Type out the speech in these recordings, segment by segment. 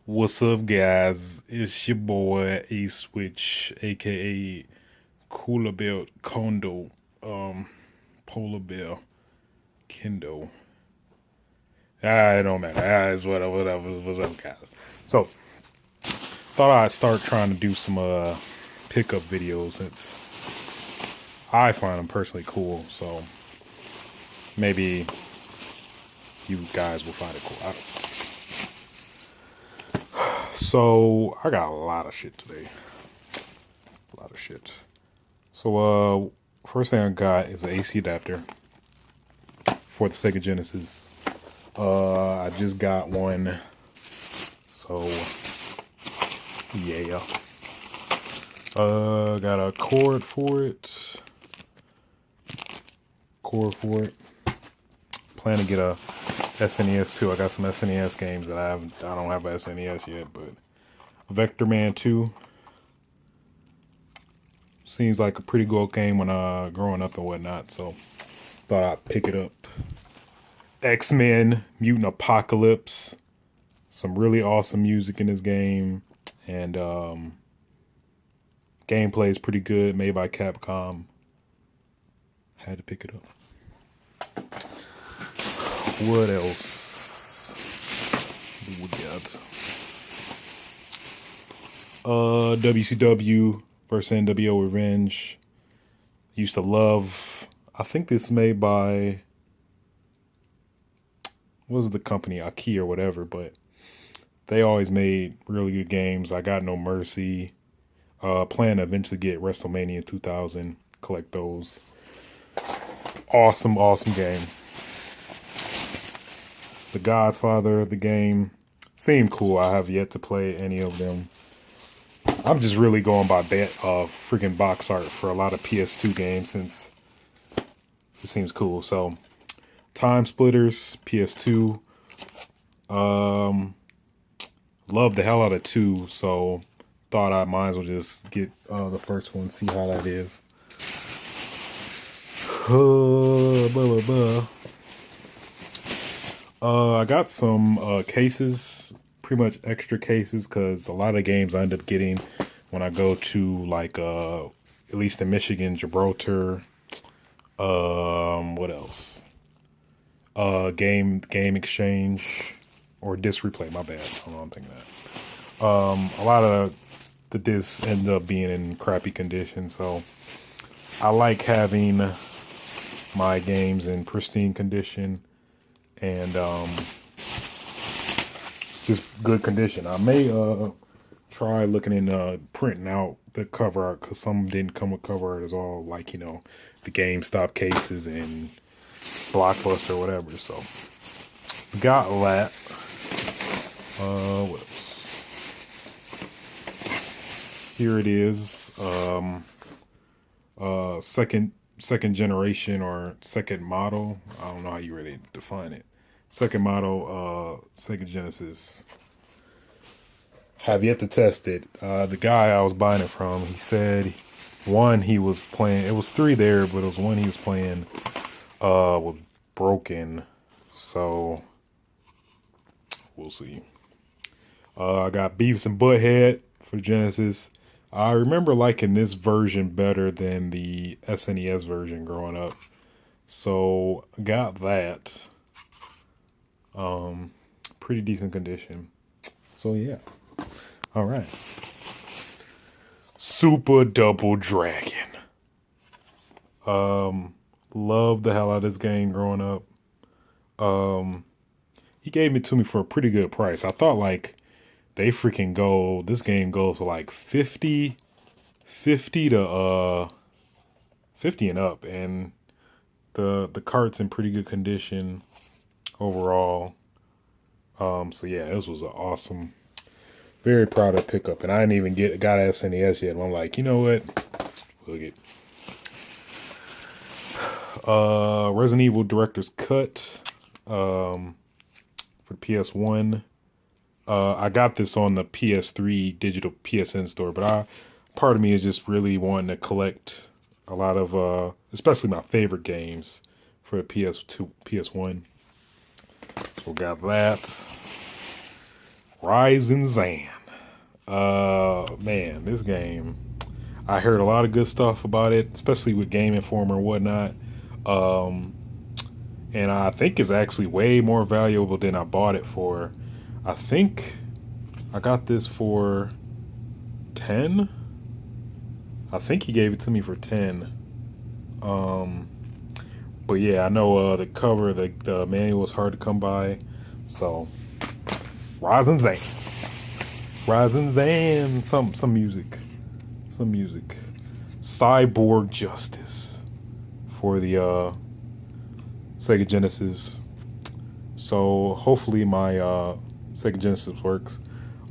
What's up, guys? It's your boy A Switch, aka Cooler Belt Kondo, Polar Bear Kendo. It don't matter. It's whatever. What's up, guys? So, thought I'd start trying to do some pickup videos since I find them personally cool. So maybe you guys will find it cool. So I got a lot of shit today. A lot of shit. So first thing I got is an AC adapter for the Sega Genesis. I just got one. So yeah. Got a cord for it. Plan to get a SNES too. I got some SNES games that I don't have a SNES yet, but Vector Man 2 seems like a pretty good game when growing up and whatnot. So thought I'd pick it up. X-Men Mutant Apocalypse. Some really awesome music in this game, and gameplay is pretty good, made by Capcom. Had to pick it up. What else do we got? WCW versus NWO Revenge. Used to love. I think this is made by, what was the company, Aki or whatever, but they always made really good games. I Got No Mercy. Plan to eventually get WrestleMania 2000. Collect those. Awesome game. The Godfather, the game, seemed cool. I have yet to play any of them. I'm just really going by freaking box art for a lot of PS2 games since it seems cool. So, Time Splitters, PS2. Love the hell out of 2, so thought I might as well just get the first one, see how that is. I got some cases, pretty much extra cases, because a lot of games I end up getting when I go to, like, at least in Michigan, Gibraltar. What else? Game Exchange or Disc Replay. My bad. I don't know, I'm thinking that. A lot of the discs end up being in crappy condition, so I like having my games in pristine condition and just good condition. I may try looking in printing out the cover art, because some didn't come with cover art as all, like, the GameStop cases and Blockbuster or whatever. So got that. What else? Here it is. Second generation or second model. I don't know how you really define it. Second model, Sega Genesis. Have yet to test it. The guy I was buying it from, he said one he was playing. It was 3 there, but it was one he was playing was broken. So we'll see. I got Beavis and Butthead for Genesis. I remember liking this version better than the SNES version growing up. So got that. Pretty decent condition. So yeah. All right. Super Double Dragon. Loved the hell out of this game growing up. He gave it to me for a pretty good price. I thought, like, they freaking go, this game goes for like 50 to 50 and up, and the cart's in pretty good condition overall. So yeah, this was an awesome, very proud of pickup, and I didn't even got SNES yet. And I'm like, you know what? Look it. Resident Evil Director's Cut for PS1. I got this on the PS3 digital PSN store, but part of me is just really wanting to collect a lot of, especially my favorite games for the PS2, PS1. So got that. Rising Zan. Man, this game. I heard a lot of good stuff about it, especially with Game Informer and whatnot. Um, and I think it's actually way more valuable than I bought it for. I think I got this for 10. I think he gave it to me for 10. Um, but yeah, I know the cover, the manual is hard to come by. So, Rising Zan. Rising Zan. Some music. Some music. Cyborg Justice for the Sega Genesis. So hopefully my Sega Genesis works.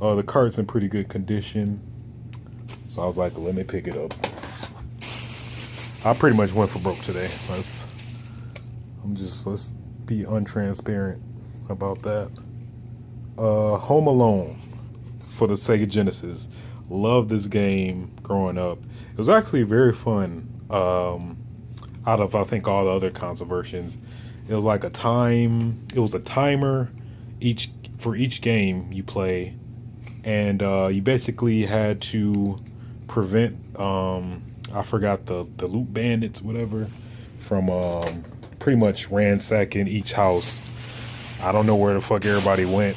The cart's in pretty good condition. So I was like, let me pick it up. I pretty much went for broke today. Let's be untransparent about that. Home Alone for the Sega Genesis. Loved this game growing up. It was actually very fun. Out of I think all the other console versions, it was like a time. It was a timer for each game you play, and you basically had to prevent. I forgot the loot bandits, whatever, from pretty much ransacking each house. I don't know where the fuck everybody went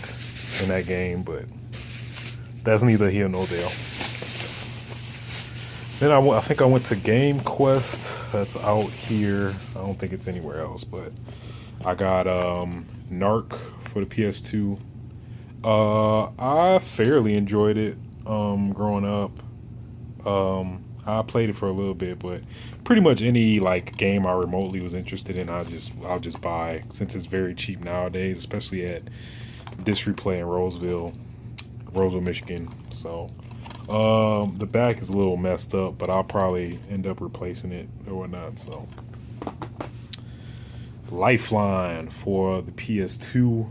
in that game, but that's neither here nor there. Then I think I went to Game Quest. That's out here. I don't think it's anywhere else, but I got Narc for the PS2. I fairly enjoyed it growing up. I played it for a little bit, but pretty much any like game I remotely was interested in, I'll just buy, since it's very cheap nowadays, especially at Disc Replay in Roseville, Michigan. So the back is a little messed up, but I'll probably end up replacing it or whatnot. So Lifeline for the PS2.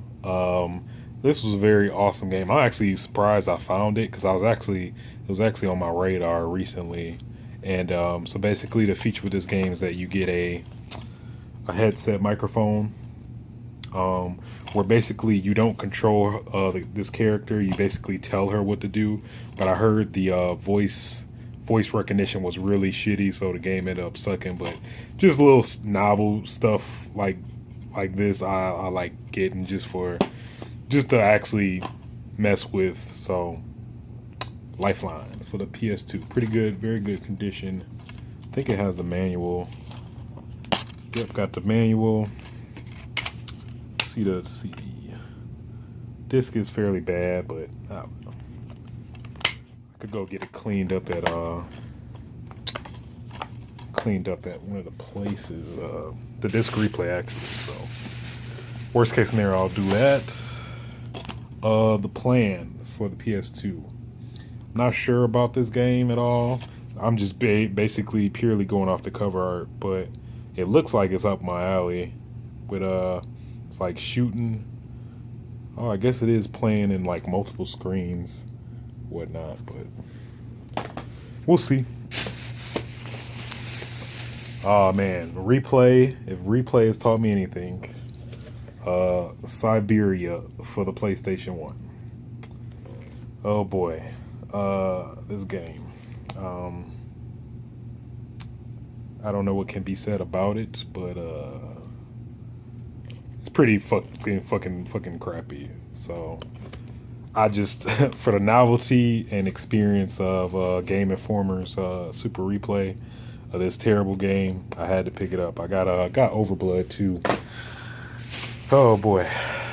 This was a very awesome game. I'm actually surprised I found it, because it was actually on my radar recently. And so basically the feature with this game is that you get a headset microphone, where basically you don't control this character. You basically tell her what to do. But I heard the voice recognition was really shitty, so the game ended up sucking. But just little novel stuff like this, I like getting just to actually mess with. So Lifeline for the PS2, pretty good, very good condition. I think it has the manual. Yep, got the manual. See the CD. Disc is fairly bad, but I don't know. I could go get it cleaned up at one of the places. The Disc Replay, actually. So worst case scenario, I'll do that. The Plan for the PS2. Not sure about this game at all. I'm just basically purely going off the cover art, but it looks like it's up my alley. With it's like shooting. Oh, I guess it is playing in like multiple screens, whatnot. But we'll see. Oh man, Replay. If Replay has taught me anything, Siberia for the PlayStation 1. Oh boy. This game. I don't know what can be said about it, but it's pretty fucking crappy. So I just for the novelty and experience of Game Informer's Super Replay of this terrible game, I had to pick it up. I got Overblood too. Oh boy,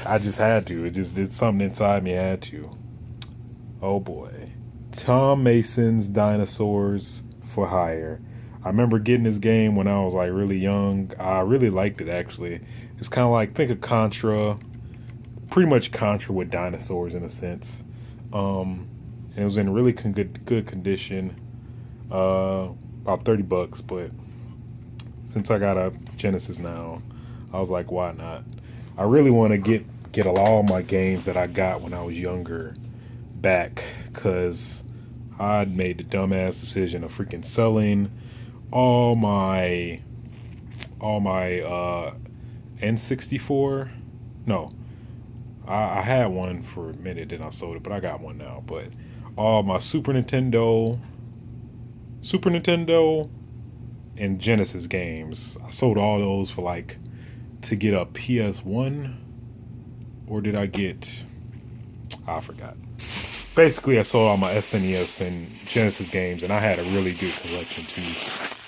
I just had to. It just did something inside me. I had to. Oh boy. Tom Mason's Dinosaurs for Hire. I remember getting this game when I was like really young. I really liked it, actually. It's kind of like, think of Contra, pretty much Contra with dinosaurs in a sense. And it was in really good condition. About $30, but since I got a Genesis now, I was like, why not? I really want to get all my games that I got when I was younger back, because I'd made the dumbass decision of freaking selling all my N64, no, I had one for a minute, then I sold it, but I got one now. But all my Super Nintendo, and Genesis games, I sold all those for like to get a PS1, or did I get? I forgot. Basically, I sold all my SNES and Genesis games, and I had a really good collection too.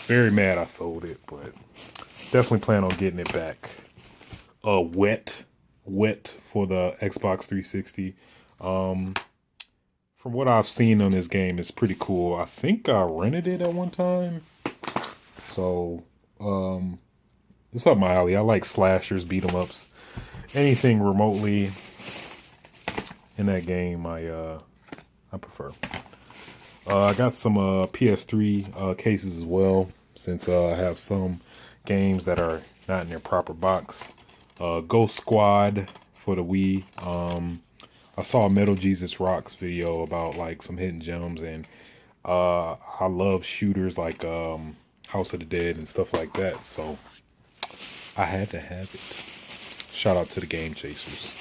Very mad I sold it, but definitely plan on getting it back. Wet for the Xbox 360. Um, from what I've seen on this game, it's pretty cool. I think I rented it at one time, so um, it's up my alley. I like slashers, beat 'em ups, anything remotely in that game. I prefer. I got some PS3 cases as well, since I have some games that are not in their proper box. Ghost Squad for the Wii. I saw a Metal Jesus Rocks video about like some hidden gems, and I love shooters like House of the Dead and stuff like that, so I had to have it. Shout out to the Game Chasers.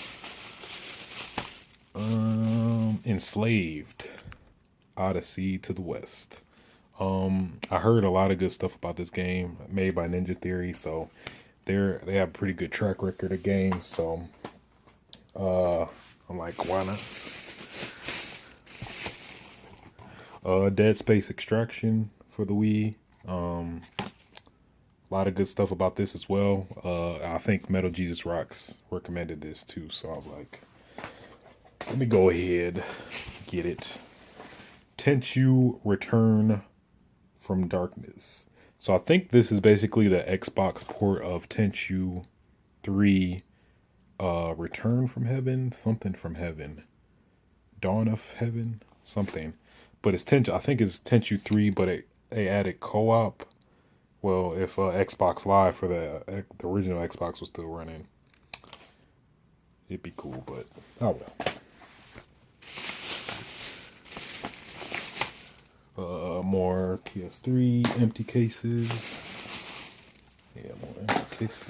Enslaved. Odyssey to the West. I heard a lot of good stuff about this game, made by Ninja Theory, so they have a pretty good track record of games. So I'm like, why not? Dead Space Extraction for the Wii. A lot of good stuff about this as well. I think Metal Jesus Rocks recommended this too, so I was like, let me go ahead, get it. Tenchu Return from Darkness. So I think this is basically the Xbox port of Tenchu 3 Return from Heaven, something from Heaven. Dawn of Heaven, something. But it's Tenchu, I think it's Tenchu 3, but they added co-op. Well, if Xbox Live for the original Xbox was still running, it'd be cool, but oh well. More PS3 empty cases. Yeah, more empty cases.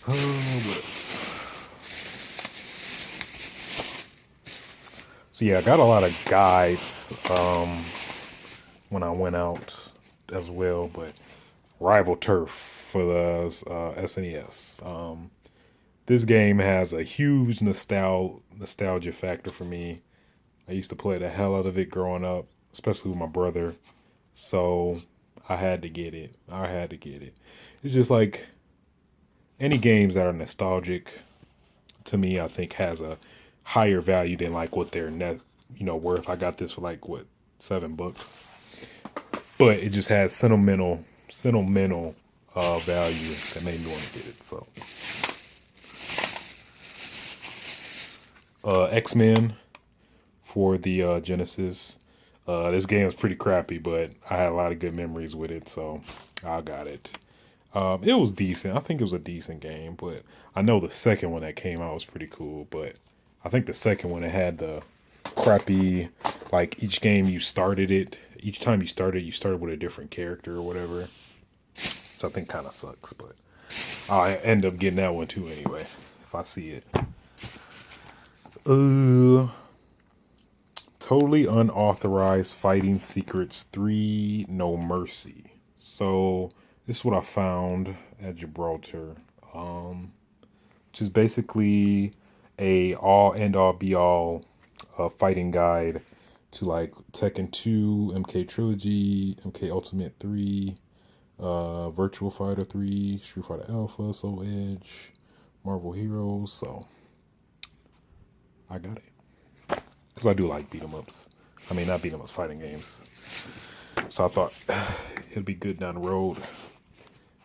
What else? So yeah, I got a lot of guides when I went out as well, but Rival Turf for the SNES. This game has a huge nostalgia factor for me. I used to play the hell out of it growing up, especially with my brother. So I had to get it. It's just like any games that are nostalgic to me, I think has a higher value than like what they're worth. I got this for like what, $7, but it just has sentimental value that made me want to get it. So X-Men for the Genesis. This game was pretty crappy, but I had a lot of good memories with it, so I got it. It was decent. I think it was a decent game, but I know the second one that came out was pretty cool. But I think the second one, it had the crappy, like each time you started, you started with a different character or whatever. So I think kind of sucks, but I end up getting that one too anyway, if I see it. Totally Unauthorized Fighting Secrets 3 No Mercy. So this is what I found at Gibraltar. Which is basically a all end all be all fighting guide to like Tekken 2, MK Trilogy, MK Ultimate 3, Virtual Fighter 3, Street Fighter Alpha, Soul Edge, Marvel Heroes. So I got it. Because I do like beat 'em ups. I mean, not beat 'em ups, fighting games. So I thought it'd be good down the road.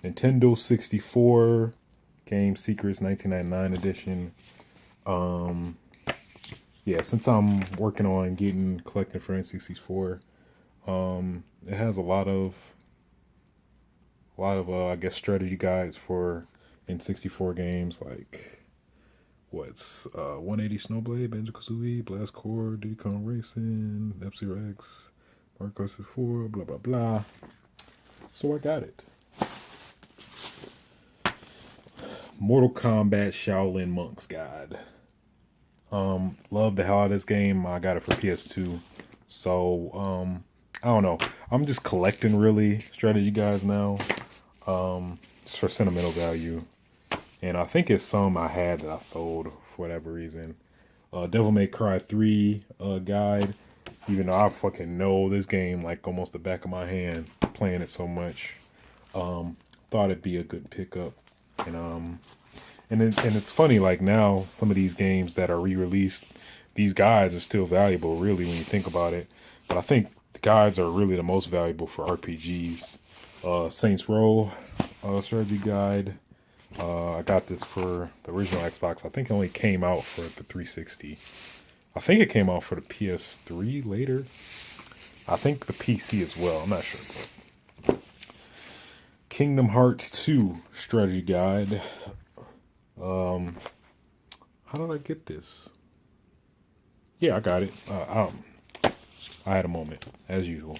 Nintendo 64 Game Secrets 1999 edition. Yeah, since I'm working on collecting for N64, it has a lot of I guess strategy guides for N64 games like what's 180 Snowblade, Banjo-Kazooie, Blast Corps, Diddy Kong Racing, F-Zero X, Mario Kart 64, blah blah blah. So I got it. Mortal Kombat Shaolin Monks Guide. Love the hell out of this game. I got it for PS2. So, I don't know. I'm just collecting really strategy guides now. It's for sentimental value. And I think it's some I had that I sold for whatever reason. Devil May Cry 3 guide. Even though I fucking know this game like almost the back of my hand, playing it so much. Thought it'd be a good pickup. And it's funny, like now some of these games that are re-released, these guides are still valuable really when you think about it. But I think the guides are really the most valuable for RPGs. Saints Row strategy guide. I got this for the original Xbox. I think it only came out for the 360. I think it came out for the PS3 later. I think the PC as well. I'm not sure. But Kingdom Hearts 2 strategy guide. How did I get this? Yeah, I got it. I had a moment, as usual.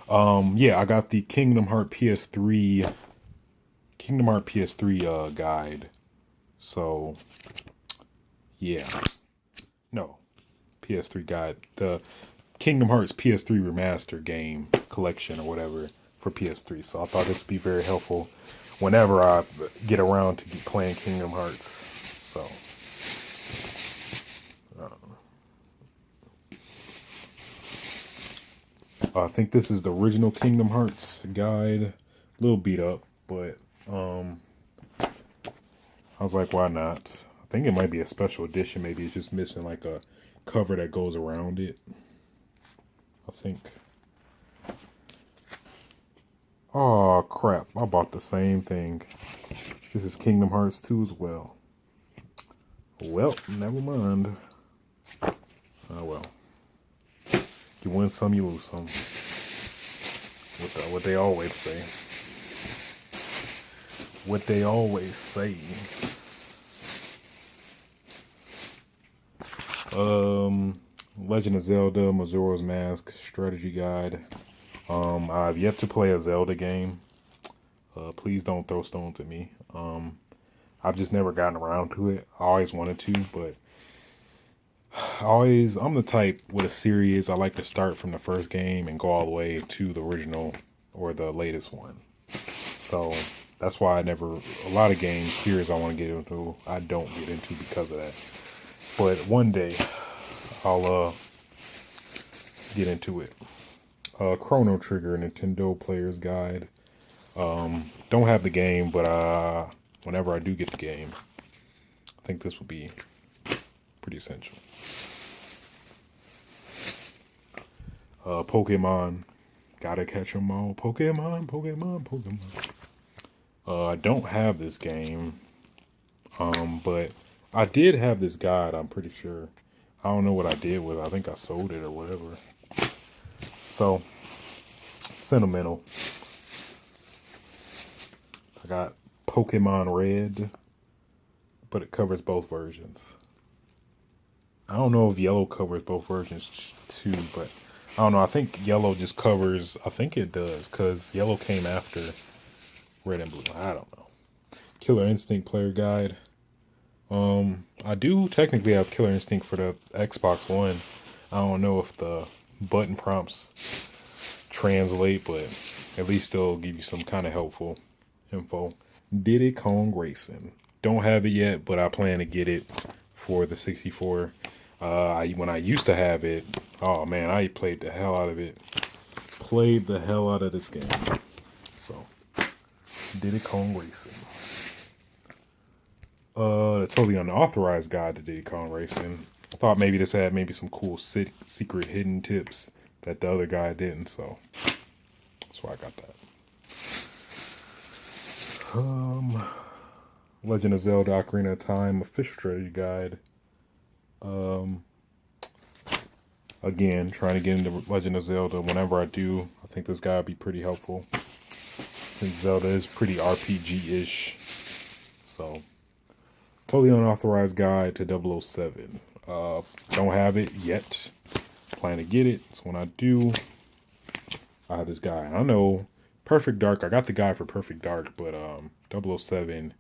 Yeah, I got the Kingdom Hearts PS3 guide. So, yeah. No, PS3 guide. The Kingdom Hearts PS3 remaster game collection or whatever for PS3. So I thought this would be very helpful whenever I get around to playing Kingdom Hearts. So, I think this is the original Kingdom Hearts guide. A little beat up, but I was like, why not? I think it might be a special edition. Maybe it's just missing like a cover that goes around it. I think. Oh crap, I bought the same thing. This is Kingdom Hearts 2 as well. Well, never mind. Oh well. You win some, you lose some. What they always say. What they always say. Legend of Zelda Majora's Mask strategy guide. I've yet to play a Zelda game. Please don't throw stones at me. I've just never gotten around to it. I always wanted to, but I'm the type with a series, I like to start from the first game and go all the way to the original or the latest one. So that's why a lot of games, series I want to get into, I don't get into because of that. But one day, I'll get into it. Chrono Trigger Nintendo Player's Guide. Don't have the game, but whenever I do get the game, I think this will be pretty essential. Pokemon. Gotta catch them all. Pokemon. I don't have this game. But I did have this guide, I'm pretty sure. I don't know what I did with it. I think I sold it or whatever. So, sentimental. I got Pokemon Red, but it covers both versions. I don't know if Yellow covers both versions too, but I don't know. I think Yellow just covers, I think it does, because Yellow came after Red and Blue. I don't know. Killer Instinct Player Guide. I do technically have Killer Instinct for the Xbox One. I don't know if the button prompts translate, but at least they'll give you some kind of helpful info. Diddy Kong Racing. Don't have it yet, but I plan to get it for the 64. When I used to have it, oh man, I played the hell out of it. Played the hell out of this game. So, Diddy Kong Racing. The totally unauthorized guide to Diddy Kong Racing. I thought maybe this had maybe some cool secret hidden tips that the other guy didn't, so that's why I got that. Legend of Zelda Ocarina of Time official strategy guide. Again, trying to get into Legend of Zelda. Whenever I do, I think this guide would be pretty helpful. Since Zelda is pretty RPG-ish. So, totally unauthorized guide to 007. Don't have it yet. Plan to get it. So when I do, I have this guy. I know Perfect Dark. I got the guide for Perfect Dark, but 007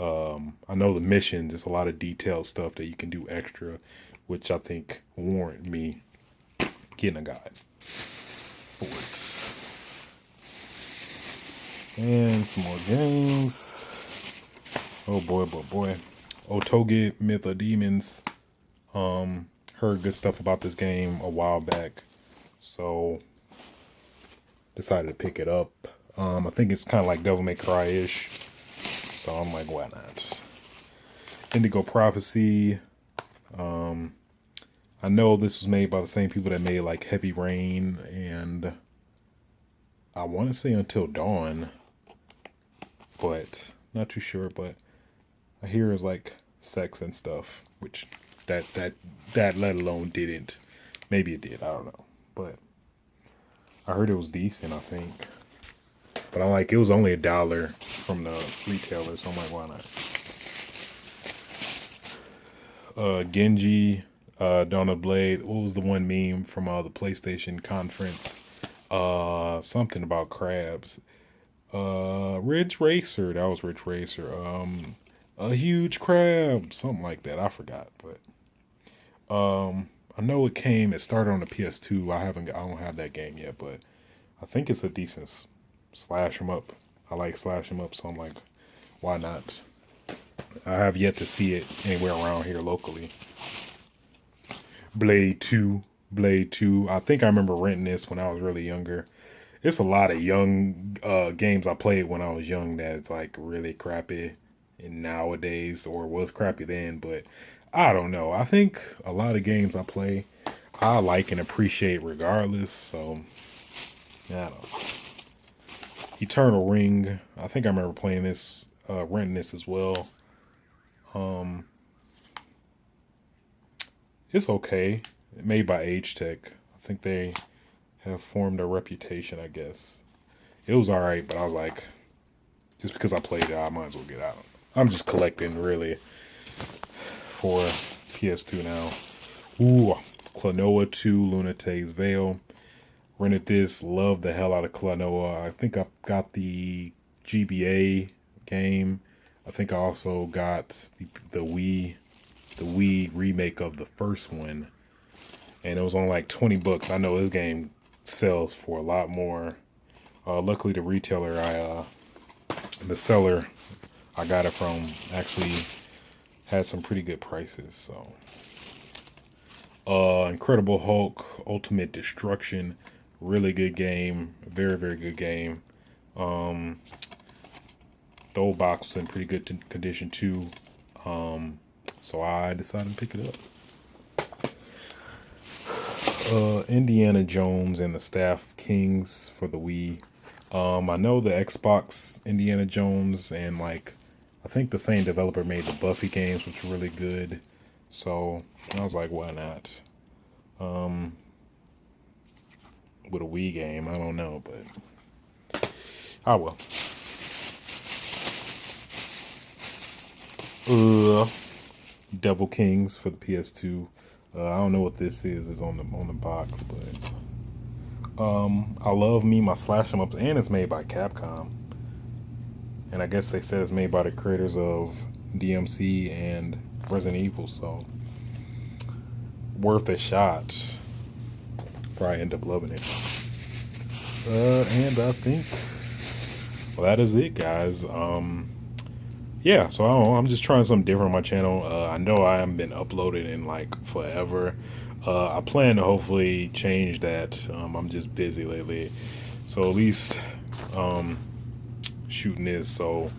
I know the missions, it's a lot of detailed stuff that you can do extra, which I think warrant me getting a guide for it. And some more games. Oh boy, boy, boy. Otoge Myth of Demons. Heard good stuff about this game a while back, so decided to pick it up. I think it's kind of like Devil May Cry-ish, so I'm like, why not? Indigo Prophecy. I know this was made by the same people that made like Heavy Rain and I want to say Until Dawn, but not too sure. But I hear it's like sex and stuff, which that let alone didn't. Maybe it did. I don't know, but I heard it was decent. I think, but I'm like, it was only $1 from the retailer, so I'm like, why not? Genji, Dawn of Blade. What was the one meme from the PlayStation conference? Something about crabs. Ridge Racer. That was Ridge Racer. A huge crab. Something like that. I forgot, but I know it came. It started on the PS2. I don't have that game yet, but I think it's a decent slash 'em up. I like slash 'em up, so I'm like, why not? I have yet to see it anywhere around here locally. Blade 2. Blade 2. I think I remember renting this when I was really younger. It's a lot of young games I played when I was young that's like really crappy and nowadays, or was crappy then, but I don't know. I think a lot of games I play I like and appreciate regardless, so I don't know. Eternal Ring. I think I remember playing this, renting this as well. It's okay. Made by Age Tech. I think they have formed a reputation, I guess. It was alright, but I was like, just because I played it, I might as well get out. I'm just collecting, really, for PS2 now. Ooh, Klonoa 2, Lunatic's Veil. Rented this, loved the hell out of Klonoa. I think I got the GBA game. I think I also got the Wii remake of the first one. And it was on like $20. I know this game sells for a lot more. Luckily the retailer the seller I got it from actually had some pretty good prices, so. Incredible Hulk, Ultimate Destruction, really good game, very, very good game. The old box was in pretty good condition too, so I decided to pick it up. Indiana Jones and the Staff Kings for the Wii. I know the Xbox Indiana Jones and like I think the same developer made the Buffy games, which were really good. So I was like, why not? With a Wii game, I don't know, but I will. Devil Kings for the PS2. I don't know what this is. It's on the box, but I love me my slash 'em ups, and it's made by Capcom. And I guess they said it's made by the creators of DMC and Resident Evil, so worth a shot. Probably end up loving it. And I think, well, that is it, guys. Yeah, so I don't know, I'm just trying something different on my channel. I know I haven't been uploading in like forever. I plan to hopefully change that. I'm just busy lately, so at least shooting this, so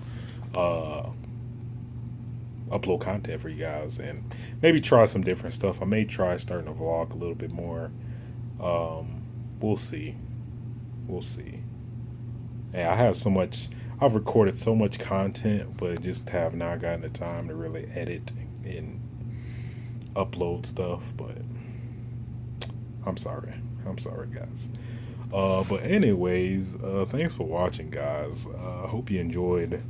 upload content for you guys and maybe try some different stuff. I may try starting a vlog a little bit more. We'll see. And I have so much, I've recorded so much content, but just have not gotten the time to really edit and upload stuff. But I'm sorry guys. But anyways, thanks for watching, guys. I hope you enjoyed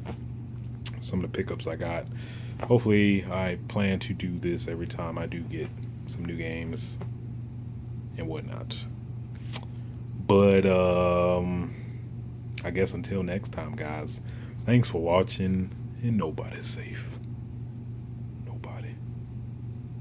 some of the pickups I got. Hopefully I plan to do this every time I do get some new games and whatnot. But I guess until next time, guys, thanks for watching, and nobody's safe.